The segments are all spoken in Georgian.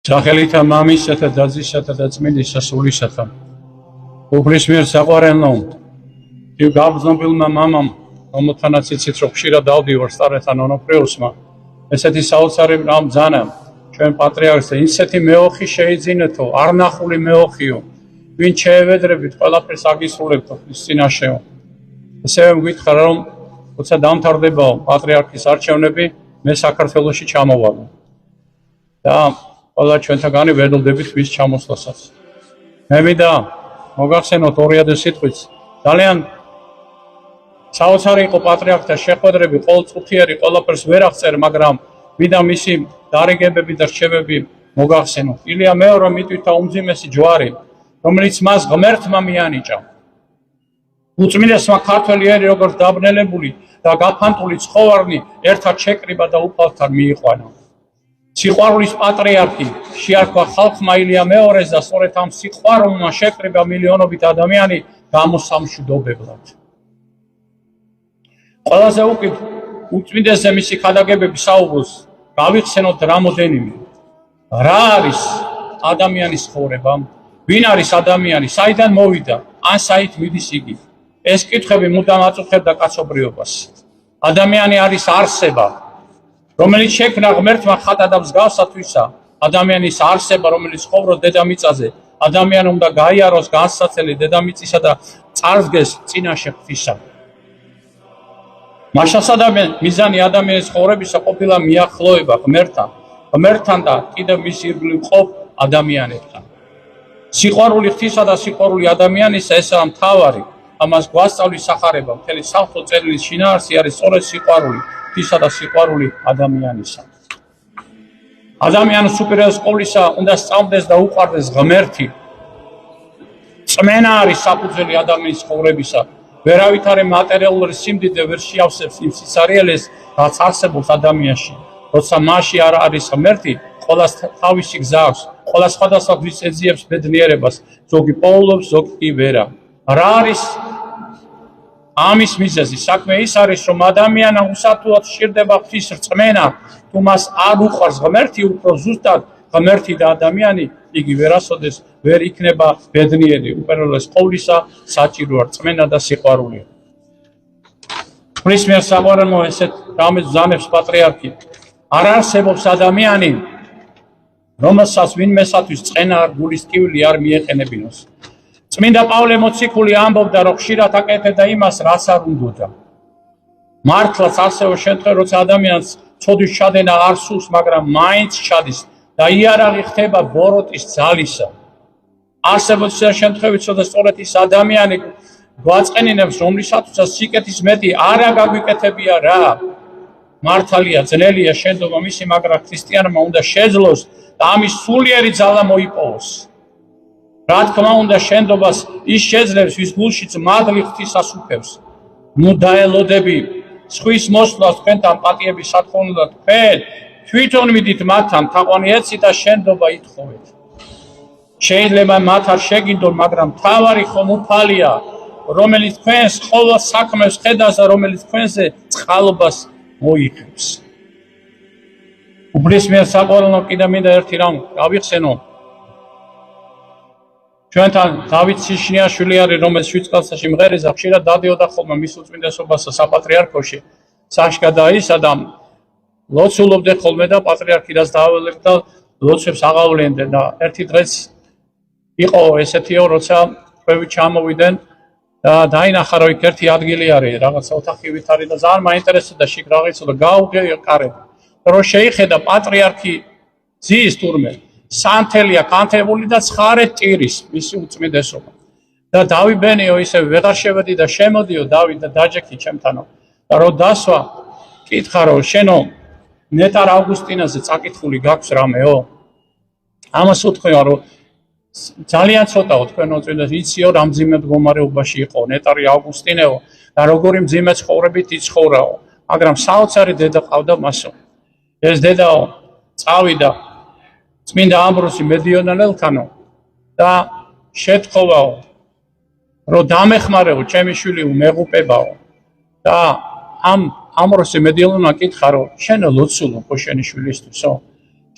სახელითა მამისათა და ძისათა და წმინდისა სულისათა უფლის მიერ საყვარელო გავგზნობილმა მამამ რომელთანაც იცით რომ ხშირად დავდივარ სტარეთან ონოფრეუსმა ესეთი საოცარი ბრძანა ჩვენ პატრიარქს ისეთი მეოხი შეიძინეთო არნახული მეოხიო ვინ შეევედრებით ყველაფერს აგისრულებთ ხის წინაშეო ესე ვგითხარ რომ როცა დამთავრდებაო პატრიარქის არჩევნები მე საქართველოში ჩამოვალო და ყველა ჩვენთაგანი ვერდობდებით მის ჩამოსვლასაც მე მინდა მოგახსენოთ 2000 სიტყვით ძალიან საოცარი იყო პატრიარქთა შეხვედრები ყოველწუთიერი ყველაფერს ვერ აღწერ მაგრამ მინდა მისი დარიგებები და რჩევები მოგახსენოთ ილია მეორე მიტვითა უმძიმესი ჯვარი რომელიც მას ღმერთმა მიანიჭა უწმინდესმა ქართველი ერი როგორც დაბნელებული და გაფანტული ცხოვარნი ერთად შეკრიბა და უფალთან მიიყვანა სიყვარულის პატრიარქი შეარქვა ხალხმა ილია მეორეს და სწორედ ამ სიყვარულმა შეკრიბა მილიონობით ადამიანი გამოსამშვიდობებლად ყველაზე უკეთ უწმინდესზე მისი ქადაგებების საუბრს გავიხსენოთ რამოდენიმე რა არის ადამიანის ცხოვრება ვინ არის ადამიანი საიდან მოვიდა ან საით მიდის იგი ეს კითხვები მუდამ აწუხებდა კაცობრიობას ადამიანი არის არსება რომელიც შექმნა ღმერთმა ხატა და მსგავსათვისა ადამიანის არსება რომელიც ცხოვრობს დედამიწაზე ადამიანი უნდა გაიაროს განსაცდელი დედამიწისა და წარსდგეს წინაშე ღვთისა მაშასადამე მიზანი ადამიანის ცხოვრებისა ყოფილა მიახლოება ღმერთთან და კიდევ მის ირგვლივ ყოფ ადამიანებთან სიყვარული ღვთისა და სიყვარული ადამიანისა ესაა მთავარი ამას გვასწავლის სახარება მთელი სამხო წერილის შინაარსი არის სწორედ სიყვარული ღვთისა და სიყვარული ადამიანისა ადამიანს უპირველეს ყოვლისა უნდა სწავლდეს და უყვარდეს ღმერთი წმენა არის საფუძველი ადამიანის ცხოვრებისა ვერავითარი მატერიალური სიმდიდრე ვერ შეავსებს იმ სიცარიელეს რაც არსებობს ადამიანში როცა მასში არ არის ღმერთი ყველას თავისი გზა აქვს ყველა სხვადასხვა გზის ეძიებს ბედნიერებას ზოგი პოულობს ზოგი კი ვერა რა არის ამის მიზეზი საქმე ის არის რომ ადამიანა უსათუოდ სჭირდება ღვთის რწმენა თუ მას არ უყვარს ღმერთი უფრო ზუსტად ღმერთი და ადამიანი იგი ვერასოდეს ვერ იქნება ბედნიერი უპირველეს ყოვლისა საჭიროა რწმენა და სიყვარული ღვთის მიერ საყვარელო ესეთ რამეს ბრძანებს პატრიარქი არ არსებობს ადამიანი რომელსაც ვინმესათვის წყენა არ გულის ტკივილი არ მიეყენებინოს წმინდა პავლე მოციქული ამბობდა რომ ხშირად აკეთებდა იმას რაც არ უნდოდა მართლაც ასევე შემთხვევაში როცა ადამიანს ცოდვის ჩადენა არ სურს მაგრამ მაინც ჩადის და იარაღი ხდება ბოროტის ძალისა არსებობს შემთხვევები როცა სწორედ ის ადამიანი გვაწყენინებს რომლისათვისაც სიკეთის მეტი არა გაგვიკეთებია რა მართალია ძნელია შენდობა მისი მაგრამ ქრისტიანმა უნდა შეძლოს და ამის სულიერი ძალა მოიპოვოს რა თქმა უნდა შენდობას ის შეძლებს ვის გულშიც მადლი ღვთისას უფევს ნუ დაელოდები სხვის მოსვლას თქვენთან პატიების სათხოვნელად თქვენ თვითონ მიდით მათთან თაყვანი ეცით და შენდობა ითხოვეთ შეიძლება მათ არ შეგინდონ მაგრამ მთავარი ხომ უფალია რომელიც თქვენს ყოველ საქმეს ხედავს და რომელიც თქვენზე წყალობას მოიხებს უფლის მიერ საყვარელო კიდევ მინდა ერთი რამ გავიხსენო ჩვენთან დავით სიშნიაშვილი არის რომელიც 7 წელსა სიმღერეზე ხშირად დადიოდა ხოლმე მის უწმინდესობასა საპატრიარქოში საშკა და ისა და ლოცულობდა ხოლმე და პატრიარქი რაც დაავალებდა ლოცვებს აღავლენდა და ერთი დღეს იყო ესეთიო როცა ქვევი ჩამოვიდნენ და დაინახა რომ იქ ერთი ადგილი არის რაღაცა ოთახი ვით არის და ძალიან მაინტერესებდა შიგ რაღაცა და გაუყარებდა რომ შეიხედა პატრიარქი ძის თურმე სანთელია კანთებული და ცხარე ტირის მისი უწმინდესობა და დავიბენიო ისე ვეღარ შევედი და შემოდიო დავით და დაჯექი ჩემთანო და რომ დასვა კითხა რომ შენო ნეტარ ავგუსტინაზე წაკითხული გაქვს რამეო ამას უთქვია რომ ძალიან ცოტაო თქვენ უწმინდეს იციო რა მძიმე მდგომარეობაში იყო ნეტარი ავგუსტინეო და როგორი მძიმე ცხოვრებით იცხოვრაო მაგრამ საოცარი დედა ყავდა მასო ეს დედაო წავიდა წმინდა ამბროსი მედიონალელთანო და შეთხოვაო რომ დამეხმარეო ჩემი შვილი უმეღუპებაო და ამ ამბროსი მედიონალმა კითხა რომ შენ ლოცულო ხო შენი შვილისთვისო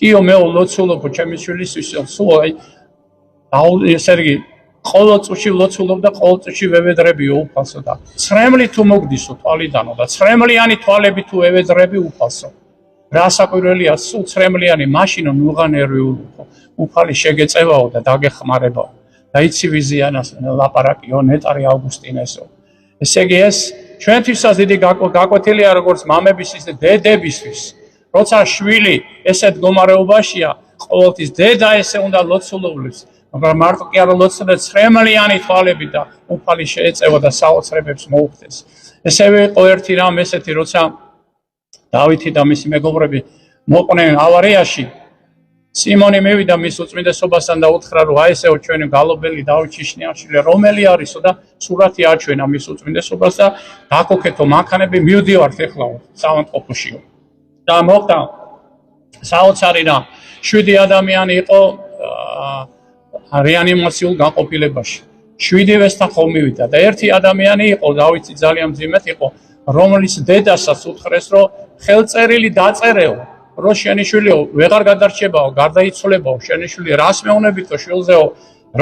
კიო მე ლოცულობ ჩემი შვილისთვის სულ ესე იგი ყოველ წუთში ლოცულობ და ყოველ წუთში ვევედრებიო უფალსო და ცრემლი თუ მოგდისო თვალიდანო და ცრემლიანი თვალები თუ ევედრები უფალსო რა საკვირველია სულ ცრემლიანი მაშინო ნუღანერი უფალი შეგეწევაო და დაგეხმარებაო და იცი ვიზიანას ლაპარაკიო ნეტარი ავგუსტინესო ესე იგი ეს ჩვენთვისაც დიდი გაკვეთილია როგორც მამებისთვის და დედებისთვის როცა შვილი ესეთ მდგომარეობაშია ყოველთვის დედა ესე უნდა ლოცულობდეს მაგრამ მარტო კი არა ლოცულობდეს ცრემლიანი თვალები და უფალი შეეწევა და საოცრებებს მოუხდეს ესევე იყო ერთი რამ ესეთი როცა დავითი და მისი მეგობრები მოყვნენ ავარიაში სიმონი მივიდა მის უწმინდესობასთან და უთხრა რომ აი ესეო ჩვენი გალობელი დავით შიშნიაშვილი რომელი არისო და სურათი აჩვენა მის უწმინდესობას და დაკოქეთო მანქანები მივდივართ ეხლა საავადმყოფოშიო და მოხდა საოცარი რამ 7 ადამიანი იყო რეანიმაციულ განყოფილებაში 7-ვესთან ხომ მივიდა და ერთი ადამიანი იყო დავითი ძალიან მძიმედ იყო რომლის დედასაც უთხრეს რომ ხელწერილი დაწერეო რო შენი შვილიო ვეღარ გადარჩებაო გარდაიცვლებაო შენი შვილი რას მეუნებითო შვილზეო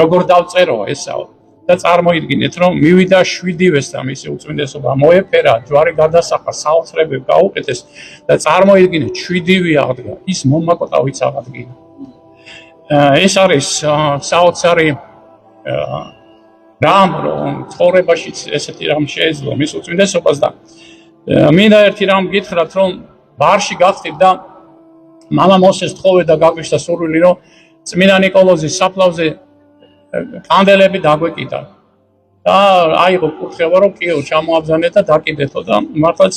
როგორ დავწერო ესაო და წარმოიდგინეთ რომ მივიდა 7-ვესთან მისი უწმინდესობა მოეფერა ჯვარი გადასახა საოცრებები გაუკეთეს და წარმოიდგინეთ 7-ვე აღდგა ის მომაკოტავიც აღადგინა ეს არის საოცარი რამ რომ ცხოვრებაშიც ესეთი რამ შეეძლო მის უწმინდესობას და მინდა ერთი რამ გითხრათ რომ ბარში გახდით და მამა მოსეს თხოვე და გაგვიშთა სურვილი რომ წმინდა ნიკოლოზის საფლავზე კანდელები დაგვეკიდა და აიღო კურთხევა რომ კიო ჩამოაბზანეთ და დაკიდეთო და მართლაც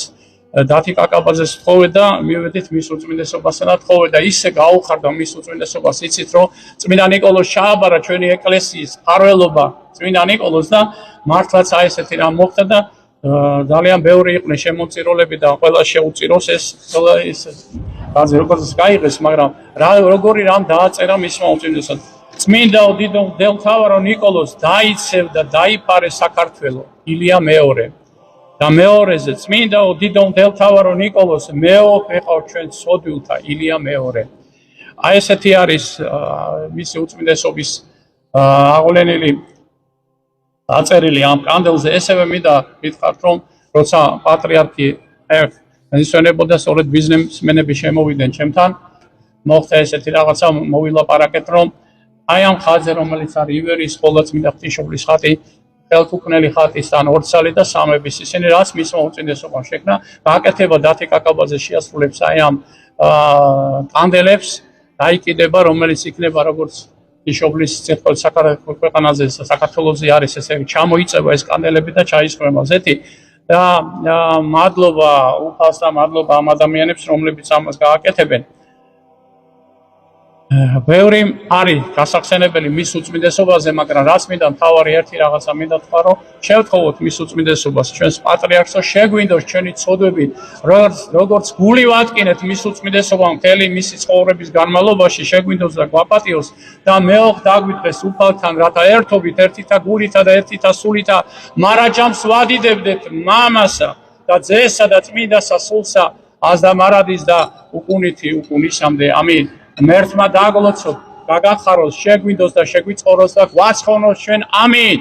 დათი კაკაბაძეს თხოვე და მივედით მის უწმინდესობასთან და თხოვე და ისე გაუხარდა მის უწმინდესობას იცით რომ წმინდა ნიკოლოზ ჩააბარა ჩვენი ეკლესიის ფარველობა წმინდა ნიკოლოზ და მართლაც აი ესეთი რამ მოხდა და ძალიან ბევრი იყვნენ შემომწირულები და ყველა შეუწიროს ეს ბაზე როგორც გაიღეს მაგრამ როგორი რამ დააწერა მისმა უწმინდესობამ წმინდაო დიდო მღვდელმთავარო ნიკოლოზ დაიცევ და დაიფარე საქართველო ილია მეორე და მეორეზე წმინდაო დიდო მღვდელმთავარო ნიკოლოზ მეოყეყავ ჩვენ სოდვილთა ილია მეორე აი ესეთი არის მისი უწმინდესობის აღვლენილი აწერილი ამ კანდელზე ესევე მინდა გითხრათ რომ როცა პატრიარქი ისვენებოდა სწორედ ბიზნესმენები შემოვიდნენ ჩემთან მოხდა ესეთი რაღაცა მოვილაპარაკეთ რომ აი ამ ხაზზე რომელიც არის ივერიის სკოლა წმინდა ღვთისმშობლის ხატი ხელთუქმნელი ხატისთან ორცალი და სამების ისინი რაც მისმა უწმინდესობამ შექმნა გააკეთება დათი კაკაბაძე შეასრულებს აი ამ კანდელებს დაიკიდება რომელიც იქნება როგორც ღვთისმშობლის ციხე ქვეყანაზე საქართველოზე არის ესე ჩამოიწევა ეს კანდელები და ჩაისხმება ზეთი და მადლობა უფალს და მადლობა ამ ადამიანებს რომლებიც ამას გააკეთებენ ბევრი არის გასახსენებელი მის უწმინდესობაზე მაგრამ რაც მინდა მთავარი ერთი რაღაცა მინდა თქვა რომ შევთხოვოთ მის უწმინდესობას ჩვენს პატრიარქსო შეგვინდოს ჩვენი ცოდვები როგორც გული ვატკინეთ მის უწმინდესობამ მთელი მისი ცხოვრების განმავლობაში შეგვინდოს და გვაპატიოს და მეოხ დაგვიტყეს უფალთან რათა ერთობით ერთითა გულითა და ერთითა სულითა მარაჯამს ვადიდებდეთ მამასა და ძესა და წმინდასა სულსა აზდა მარადის და უკუნითი უკუნისამდე ამინ მერთმა დაგლოცოთ, გაგახაროს, შეგვინდოს და შეგვიწყოროს და გვაცხონოს ჩვენ ამინ.